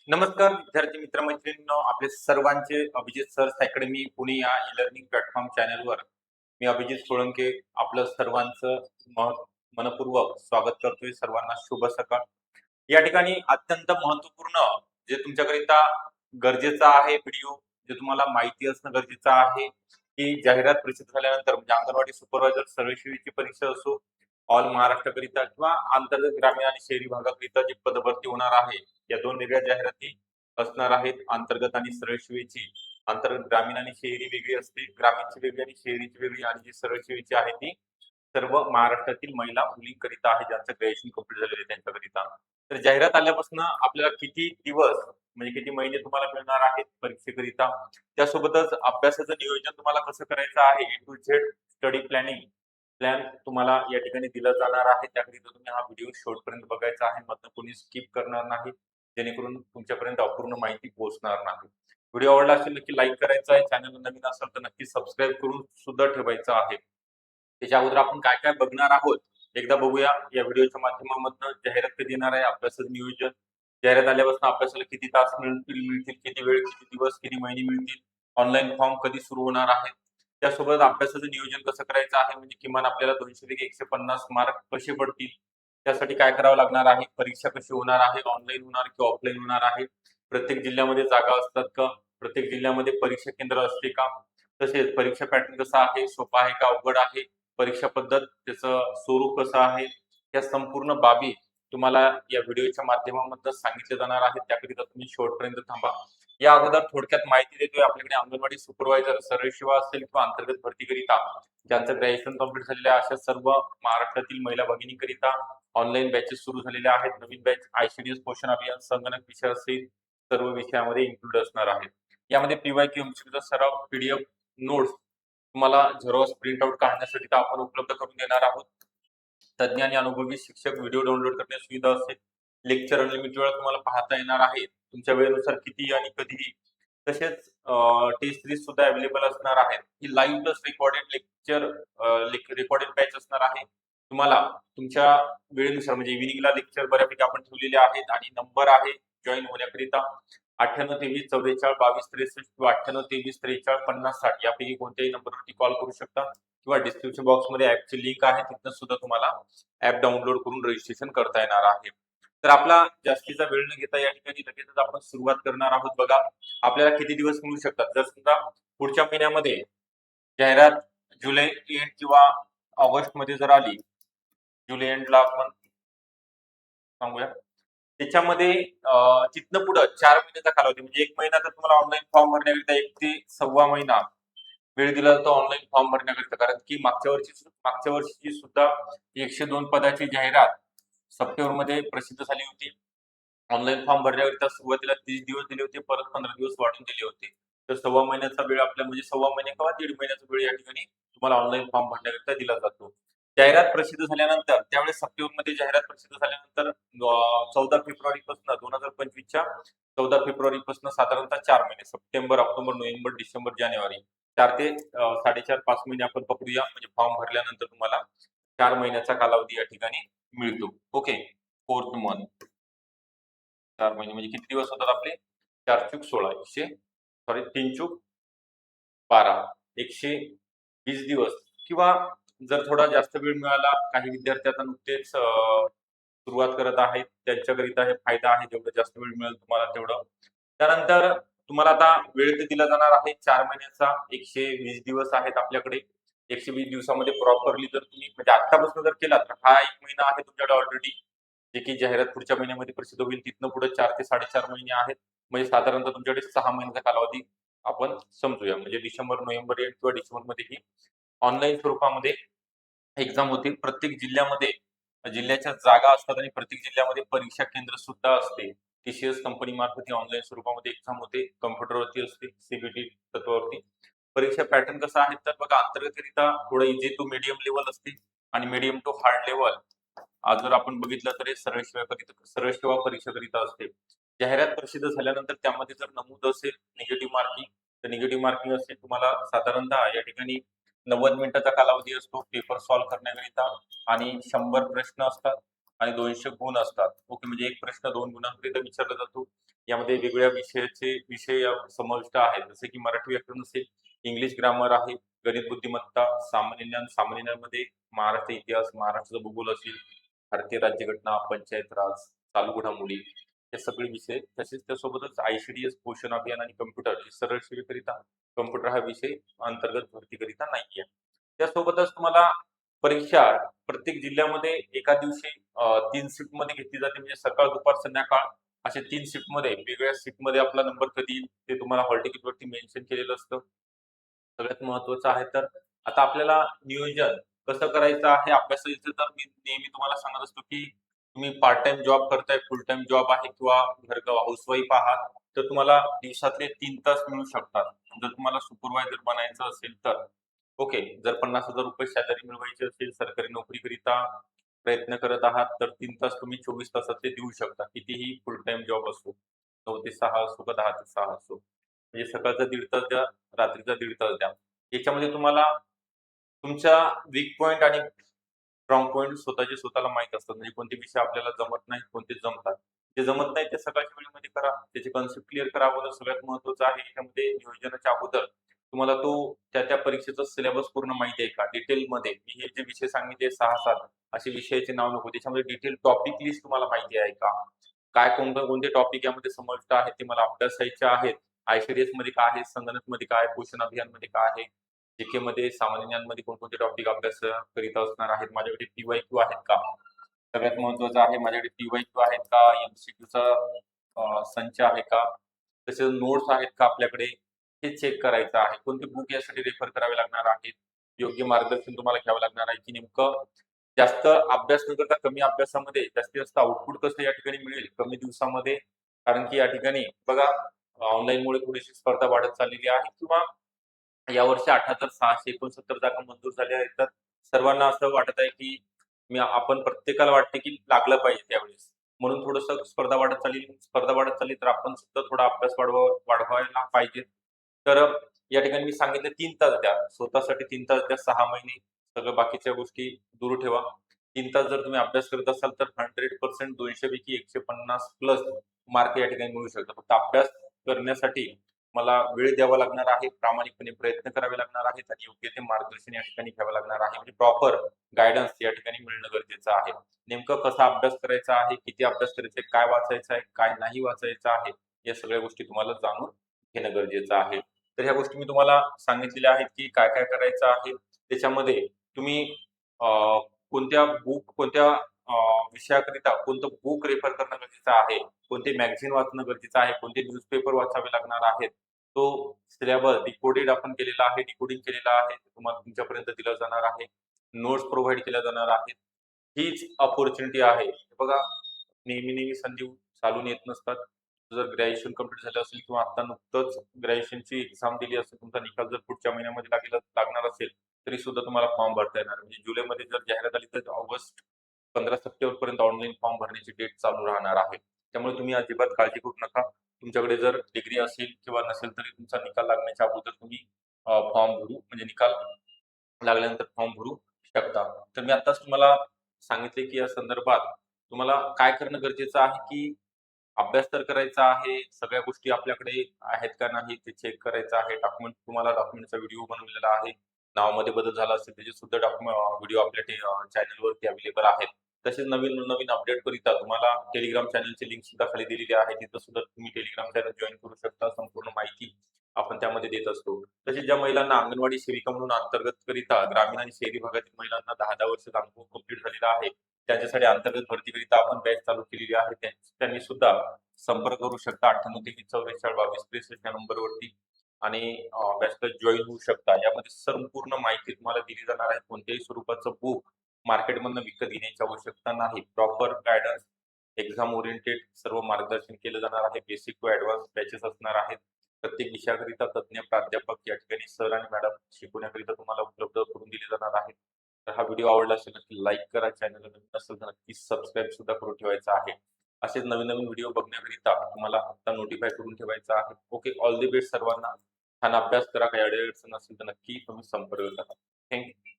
नमस्कार विद्यार्थी मित्र मैत्रिणींनो, आपले सर्वांचे अभिजित सर्च अकॅडमी पुणे या ई लर्निंग प्लॅटफॉर्म चॅनलवर मी अभिजित सोळंके आपलं सर्वांचं मनपूर्वक स्वागत करतोय. सर्वांना शुभ सकाळ. या ठिकाणी अत्यंत महत्त्वपूर्ण जे तुमच्याकरिता गरजेचा आहे व्हिडिओ, जे तुम्हाला माहिती असणं गरजेचं आहे की जाहिरात प्रसिद्ध झाल्यानंतर म्हणजे अंगणवाडी सुपरवायझर सर्वसेवेची परीक्षा असो, ऑल महाराष्ट्राकरिता किंवा अंतर्गत ग्रामीण आणि शहरी भागाकरिता जी पदभरती होणार आहे, या दोन वेगळ्या जाहिराती असणार आहेत. अंतर्गत आणि सरळ सेवेची अंतर्गत ग्रामीण आणि शहरी वेगळी असते, ग्रामीणची वेगळी आणि शहरीची वेगळी, आणि जी सरळ सेवेची आहे ती सर्व महाराष्ट्रातील महिला मुलींकरिता आहे, ज्यांचं ग्रॅज्युएशन कंप्लीट झालेलं आहे त्यांच्याकरिता. तर जाहिरात आल्यापासून आपल्याला किती दिवस म्हणजे किती महिने तुम्हाला मिळणार आहेत परीक्षेकरिता, त्यासोबतच अभ्यासाचं नियोजन तुम्हाला कसं करायचं आहे, ए टू झेड स्टडी प्लॅन तुम्हाला या ठिकाणी दिला जाणार आहे. त्याकरिता तुम्ही हा व्हिडिओ शेवटपर्यंत बघायचा आहे, मधनं कोणी स्किप करणार नाही, जेणेकरून तुमच्यापर्यंत अपूर्ण माहिती पोहोचणार नाही. व्हिडिओ आवडला असेल नक्की लाईक करायचा आहे, चॅनल नवीन असेल तर नक्की सबस्क्राईब करून सुद्धा ठेवायचं आहे. त्याच्या अगोदर आपण काय काय बघणार आहोत एकदा बघूया. या व्हिडिओच्या माध्यमातून जाहिरात कधी येणार आहे, अभ्यासाचं नियोजन, जाहिरात आल्यापासून अभ्यासाला किती तास मिळतील, किती वेळ, किती दिवस, किती महिने मिळतील, ऑनलाईन फॉर्म कधी सुरू होणार आहे, त्यासोबत अभ्यासाचं नियोजन कसं करायचं आहे, म्हणजे किमान आपल्याला 200 पैकी 150 मार्क कसे पडतील, त्यासाठी काय करावं लागणार आहे, परीक्षा कशी होणार आहे, ऑनलाईन होणार की ऑफलाईन होणार आहे, प्रत्येक जिल्ह्यामध्ये जागा असतात का, प्रत्येक जिल्ह्यामध्ये परीक्षा केंद्र असते का, तसेच परीक्षा पॅटर्न कसा आहे, सोपा आहे का अवघड आहे, परीक्षा पद्धत त्याचं स्वरूप कसं आहे, या संपूर्ण बाबी तुम्हाला या व्हिडिओच्या माध्यमातून सांगितले जाणार आहेत. त्याकरिता तुम्ही शेवटपर्यंत थांबा. या अगोदर थोडक्यात माहिती देतोय. आपल्याकडे अंगणवाडी सुपरवायझर सरळ सेवा असेल किंवा अंतर्गत भरतीकरिता ज्यांचं ग्रॅज्युएशन कंप्लीट झालेलं आहे अशा सर्व महाराष्ट्रातील महिला भगिनीकरिता ऑनलाईन बॅचेस सुरू झालेले आहेत. नवीन बॅच आयसीडीएस पोषण अभियान संगणक विषय असेल सर्व विषयामध्ये इन्क्लूड असणार आहेत. यामध्ये पीवायक्यू एमसीक्यूचा सराव पीडीएफ नोट्स तुम्हाला झेरॉक्स प्रिंट आउट काढण्यासाठी आपण उपलब्ध करून देणार आहोत. तज्ञ आणि अनुभवी शिक्षक व्हिडिओ डाउनलोड करण्यास सुविधा असेल. लेक्चर अनलिमिटेड वेळा तुम्हाला पाहता येणार आहे, तुमच्या वेळेनुसार किती आणि कधीही. तसेच टेस्ट सीरीज सुद्धा अवेलेबल असणार आहेत. ही live plus recorded lecture recorded batch असणार आहे. तुम्हाला तुमच्या वेळेनुसार म्हणजे इव्हिनिंगला लेक्चर बऱ्यापैकी आपण ठेवलेले आहेत आणि नंबर आहे जॉईन होण्याकरिता 9823442263 किंवा 9823435060 यापैकी कोणत्याही नंबरवरती कॉल करू शकता किंवा डिस्क्रिप्शन बॉक्समध्ये ऍपची लिंक आहे, तिथं सुद्धा तुम्हाला ऍप डाउनलोड करून रजिस्ट्रेशन करता येणार आहे. तर आपला जास्तीचा वेळ न घेता या ठिकाणी लगेचच आपण सुरुवात करणार आहोत. बघा, आपल्याला किती दिवस मिळू शकतात. जर समजा पुढच्या महिन्यामध्ये जाहिरात जुलै एंड किंवा ऑगस्ट मध्ये जर आली, जुलै एंडला आपण सांगूया, त्याच्यामध्ये तिथनं पुढं 4 महिन्याचा कालावधी म्हणजे 1 महिना तर तुम्हाला ऑनलाईन फॉर्म भरण्याकरिता 1 ते सव्वा महिना वेळ दिला जातो ऑनलाईन फॉर्म भरण्याकरिता. कारण की मागच्या वर्षीची सुद्धा 102 पदाची जाहिरात सप्टेंबर मध्ये प्रसिद्ध झाली होती. ऑनलाईन फॉर्म भरण्याकरिता सुरुवातीला 30 दिवस दिले होते, परत 15 दिवस वाढून दिले होते. तर सव्वा महिन्याचा वेळ आपल्या म्हणजे सव्वा महिने किंवा 1.5 महिन्याचा वेळ या ठिकाणी तुम्हाला ऑनलाईन फॉर्म भरण्याकरिता दिला जातो. जाहिरात प्रसिद्ध झाल्यानंतर त्यावेळेस सप्टेंबरमध्ये जाहिरात प्रसिद्ध झाल्यानंतर 14 फेब्रुवारीपासून 2025च्या 14 फेब्रुवारीपासून साधारणतः 4 महिने सप्टेंबर, ऑक्टोबर, नोव्हेंबर, डिसेंबर, जानेवारी 4 ते 4.5-5 महिने आपण पकडूया. म्हणजे फॉर्म भरल्यानंतर तुम्हाला 4 महिन्याचा कालावधी या ठिकाणी मिळतो. ओके, 4th मंथ 4 महिने म्हणजे किती दिवस होतात आपले 4 चूक 16 3 चूक 12 120 दिवस. किंवा जर थोडा जास्त वेळ मिळाला, काही विद्यार्थी आता नुकतेच सुरुवात करत आहेत, त्यांच्याकरिता हे फायदा आहे. जेवढं जास्त वेळ मिळेल तुम्हाला तेवढं. त्यानंतर तुम्हाला आता वेळ तर दिला जाणार आहे 4 महिन्याचा. 120 दिवस आहेत आपल्याकडे. 120 दिवसामध्ये प्रॉपरली जर तुम्ही म्हणजे आतापासून जर केला तर हा 1 महिना आहे तुमच्याकडे ऑलरेडी, जे की जाहिरात पुढच्या महिन्यामध्ये प्रसिद्ध होईल. तिथनं पुढे 4 ते 4.5 महिने आहेत. म्हणजे साधारणतः तुमच्याकडे 6 महिन्याचा कालावधी आपण समजूया. म्हणजे डिसेंबर, नोव्हेंबर एंड किंवा डिसेंबरमध्ये ही ऑनलाईन स्वरूपामध्ये एक्झाम होतील. प्रत्येक जिल्ह्यामध्ये जिल्ह्याच्या जागा असतात आणि प्रत्येक जिल्ह्यामध्ये परीक्षा केंद्र सुद्धा असते. टीसीएस कंपनी मार्फत ऑनलाईन स्वरूपामध्ये एक्झाम होते. कम्प्युटरवरती असते, सीबीटी तत्वावरती. परीक्षा पॅटर्न कसा आहे तर बघा, अंतर्गतरित्या थोडं इझी टू मीडियम लेवल असते आणि मीडियम टू हार्ड लेवल आज जर आपण बघितलं तर सरळ सेवा परीक्षेकरिता असते. जाहिरात प्रसिद्ध झाल्यानंतर त्यामध्ये जर नमूद असेल निगेटिव्ह मार्किंग, तर निगेटिव्ह मार्किंग असेल तुम्हाला साधारणतः या ठिकाणी 90 मिनिटाचा कालावधी असतो पेपर सॉल्व्ह करण्याकरिता आणि 100 प्रश्न असतात आणि 200 गुण असतात. ओके, म्हणजे एक प्रश्न 2 गुणांकरिता विचारला जातो. यामध्ये वेगवेगळ्या विषय समाविष्ट आहेत, जसे की मराठी व्याकरण असेल, इंग्लिश ग्रामर आहे, गणित बुद्धिमत्ता, सामान्य ज्ञान, सामान्य ज्ञानमध्ये महाराष्ट्र इतिहास, महाराष्ट्राचा भूगोल असेल, भारतीय राज्यघटना, पंचायत राज, चालू घडामोडी हे सगळे विषय. तसेच त्यासोबतच ICDS पोषण अभियान आणि कम्प्युटर हे सरळ सेवेकरिता कम्प्युटर हा विषय अंतर्गत भरतीकरिता नाहीये. त्यासोबतच तुम्हाला परीक्षा प्रत्येक जिल्ह्यामध्ये एका दिवशी 3 शिफ्टमध्ये घेतली जाते, म्हणजे सकाळ, दुपार, संध्याकाळ असे 3 शिफ्टमध्ये. वेगवेगळ्या शिफ्टमध्ये आपला नंबर कधी येईल ते तुम्हाला हॉल तिकीटवरती मेन्शन केलेलं असतं. सगळ्यात महत्त्वाचं आहे तर आता आपल्याला नियोजन कसं करायचं आहे अभ्यासाचं, तर मी नेहमी तुम्हाला सांगत असतो, की तुम्ही पार्ट टाईम जॉब करताय, फुल टाईम जॉब आहे किंवा हाऊसवाईफ आहात, तर तुम्हाला दिवसातले 3 तास मिळू शकतात. जर तुम्हाला सुपरवायझर बनायचं असेल तर. ओके. जर ₹50,000 सॅलरी मिळवायची असेल, सरकारी नोकरीकरिता प्रयत्न करत आहात, तर 3 तास तुम्ही 24 तासाचे देऊ शकता. कितीही फुल टाईम जॉब असो. 9 ते 6 असो का 10 ते 6 असो. म्हणजे सकाळचा 1.5 तास द्या, रात्रीचा 1.5 तास द्या. याच्यामध्ये तुम्हाला तुमच्या वीक पॉइंट आणि स्ट्रॉंग पॉइंट स्वतःला माहीत असतात. म्हणजे कोणते विषय आपल्याला जमत नाहीत, कोणते जमतात. जे जमत नाही ते सकाळच्या वेळेमध्ये करा. त्याचे कन्सेप्ट क्लिअर करा अगोदर. सगळ्यात महत्त्वाचं आहे याच्यामध्ये नियोजनाच्या अगोदर तुम्हाला तो त्या परीक्षेचा सिलेबस पूर्ण माहिती आहे का? डिटेलमध्ये मी हे जे विषय सांगितले 6-7 असे विषयाचे नाव नको. त्याच्यामध्ये डिटेल टॉपिक लिस्ट तुम्हाला माहिती आहे का? काय कोणते टॉपिक यामध्ये समाविष्ट आहेत ते मला अभ्यासायचे आहेत. ICDS मध्ये काय आहे? संगणकमध्ये काय आहे? पोषण अभियानमध्ये काय आहे? जीके मध्ये, सामान्य ज्ञानमध्ये कोणकोणते टॉपिक अभ्यास करीत असणार आहेत? माझ्याकडे PYQ आहेत का? सगळ्यात महत्त्वाचं आहे माझ्याकडे PYQ आहेत का? MCQचा संच आहे का? तसेच नोट्स आहेत का आपल्याकडे? हे चेक करायचं आहे. कोणते बुक यासाठी रेफर करावे लागणार आहेत? योग्य मार्गदर्शन तुम्हाला घ्यावं लागणार आहे, की नेमकं जास्त अभ्यास न करता कमी अभ्यासामध्ये जास्तीत जास्त आउटपुट कसं या ठिकाणी मिळेल कमी दिवसामध्ये? कारण की या ठिकाणी बघा ऑनलाईनमुळे थोडीशी स्पर्धा वाढत चाललेली आहे किंवा यावर्षी 8,669 जागा मंजूर झाल्या आहेत. तर सर्वांना असं वाटत आहे, की आपण प्रत्येकाला वाटते, की लागलं पाहिजे त्यावेळेस. म्हणून थोडंसं स्पर्धा वाढत चालली तर आपण सुद्धा थोडा अभ्यास वाढवायला पाहिजे. तर या ठिकाणी मी सांगितलं 3 तास द्या. स्वतःसाठी 3 तास द्या. 6 महिने सगळं बाकीच्या गोष्टी दूर ठेवा. 3 तास जर तुम्ही अभ्यास करत असाल तर 100% 200 पैकी 150 प्लस मार्क या ठिकाणी मिळू शकतात. फक्त अभ्यास करण्यासाठी मला वेळ द्यावा लागणार आहे, प्रामाणिकपणे प्रयत्न करावे लागणार आहेत आणि योग्य ते मार्गदर्शन या ठिकाणी घ्यावं लागणार आहे. म्हणजे प्रॉपर गाईडन्स या ठिकाणी मिळणं गरजेचं आहे. नेमकं कसा अभ्यास करायचा आहे, किती अभ्यास करायचा आहे, काय वाचायचं आहे, काय नाही वाचायचं आहे, या सगळ्या गोष्टी तुम्हाला जाणून घेणं गरजेचं आहे. तर ह्या गोष्टी मी तुम्हाला सांगितलेल्या आहेत, की काय-काय करायचं आहे. त्याच्यामध्ये तुम्ही अ, कोणत्या विषयाकरिता कोणतं बुक रेफर करणं गरजेचं आहे, कोणते मॅगझीन वाचणं गरजेचं आहे, कोणते न्यूजपेपर वाचावे लागणार आहेत. तो सिलेबस डिकोडेड आपण केलेला आहे, डिकोडिंग केलेला आहे. ते तुम्हाला तुमच्यापर्यंत दिला जाणार आहे. नोट्स प्रोव्हाईड केल्या जाणार आहेत. हीच अपॉर्च्युनिटी आहे. हे बघा, नेहमी संधी चालून येत नसतात. जर ग्रॅज्युएशन कंप्लीट झालं असेल किंवा आता नुकतंच ग्रॅज्युएशनची एक्झाम दिली असेल, तुमचा निकाल जर पुढच्या महिन्यामध्ये लागणार असेल, तरी सुद्धा तुम्हाला फॉर्म भरता येणार. म्हणजे जुलैमध्ये जर जाहिरात आली तर ऑगस्ट 15 सप्टेंबरपर्यंत ऑनलाईन फॉर्म भरण्याची डेट चालू राहणार आहे. त्यामुळे तुम्ही अजिबात काळजी करू नका. तुमच्याकडे जर डिग्री असेल किंवा नसेल तरी तुमचा निकाल लागण्याच्या अगोदर तुम्ही फॉर्म भरू म्हणजे निकाल लागल्यानंतर फॉर्म भरू शकता. तर मी आत्ताच तुम्हाला सांगितले, की या संदर्भात तुम्हाला काय करणं गरजेचं आहे, की अभ्यास तर करायचा आहे. सगळ्या गोष्टी आपल्याकडे आहेत का नाही ते चेक करायचं आहे. डॉक्युमेंटचा व्हिडिओ बनवलेला आहे. नावामध्ये बदल झाला असेल त्याचे सुद्धा व्हिडिओ आपल्या चॅनलवरती अवेलेबल आहेत. तसेच नवीन अपडेट करिता तुम्हाला टेलिग्राम चॅनलची लिंक सुद्धा खाली दिलेली आहे. तिथं सुद्धा तुम्ही टेलिग्राम चॅनल जॉइन करू शकता. संपूर्ण माहिती आपण त्यामध्ये देत असतो. तसेच ज्या महिलांना अंगणवाडी सेविका म्हणून अंतर्गत करिता ग्रामीण आणि शहरी भागातील महिलांना 10-10 वर्षाचा अनुभव कंप्लीट झालेला आहे. त्यांच्यासाठी अंतर्गत भरतीकरिता आपण बॅच चालू केलेली आहे. त्यांनी सुद्धा संपर्क करू शकता 9823442263 या नंबरवरती आणि बॅचला जॉइन होऊ शकता. यामध्ये संपूर्ण माहिती तुम्हाला दिली जाणार आहे. कोणत्याही स्वरूपाचं बुक मार्केटमधनं विकत घेण्याची आवश्यकता नाही. प्रॉपर गाईडन्स, एक्झाम ओरिएंटेड सर्व मार्गदर्शन केलं जाणार आहे. बेसिक टू ॲडव्हान्स बॅचेस असणार आहेत. प्रत्येक विषयाकरिता तज्ञ प्राध्यापक या ठिकाणी सर आणि मॅडम शिकवण्याकरिता तुम्हाला उपलब्ध करून दिले जाणार आहेत. तर हा व्हिडिओ आवडला असेल नक्की लाईक करा. चॅनलला नवीन असेल तर नक्की सबस्क्राईब सुद्धा करून ठेवायचं आहे. असेच नवीन व्हिडिओ बघण्याकरिता तुम्हाला आता नोटिफाय करून ठेवायचं आहे. ओके, ऑल द बेस्ट सर्वांना. छान अभ्यास करा. काही अडचण असेल तर नक्की तुम्ही संपर्क करा. Thank you.